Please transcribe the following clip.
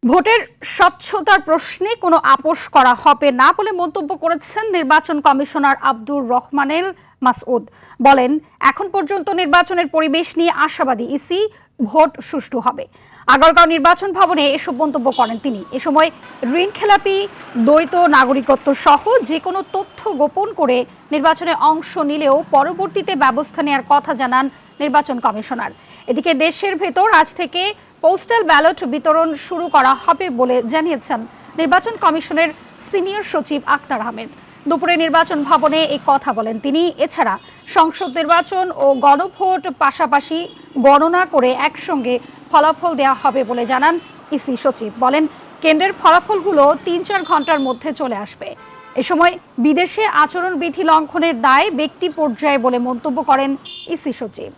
ভোটের স্বচ্ছতার প্রশ্নে কোনো আপোষ করা হবে না বলে মন্তব্য করেছেন নির্বাচন কমিশনার আব্দুর রহমানেল মাসউদ। বলেন, এখন পর্যন্ত নির্বাচনের পরিবেশ নিয়ে আশাবাদী ইসি, ভোট সুষ্ঠু হবে। আগারগাঁও নির্বাচন ভবনে এসব মন্তব্য করেন তিনি। এ সময় ঋণ খেলাপি, দ্বৈত নাগরিকত্ব সহ যে কোনো তথ্য গোপন করে নির্বাচনে অংশ নিলেও পরবর্তীতে ব্যবস্থা নেওয়ার কথা জানান নির্বাচন কমিশনার। এদিকে দেশের ভেতর আজ থেকে পোস্টাল ব্যালট বিতরণ শুরু করা হবে বলে জানিয়েছেন নির্বাচন কমিশনের সিনিয়র সচিব আক্তার আহমেদ। দুপুরে নির্বাচন ভবনে এই কথা বলেন তিনি। এছাড়া সংসদ নির্বাচন ও গণভোট পাশাপাশি গণনা করে একসঙ্গে ফলাফল দেওয়া হবে বলে জানান ইসি সচিব। বলেন, কেন্দ্রের ফলাফলগুলো ৩-৪ ঘন্টার মধ্যে চলে আসবে। এ সময় বিদেশে আচরণবিধি লঙ্ঘনের দায় ব্যক্তি পর্যায়ে বলে মন্তব্য করেন ইসি সচিব।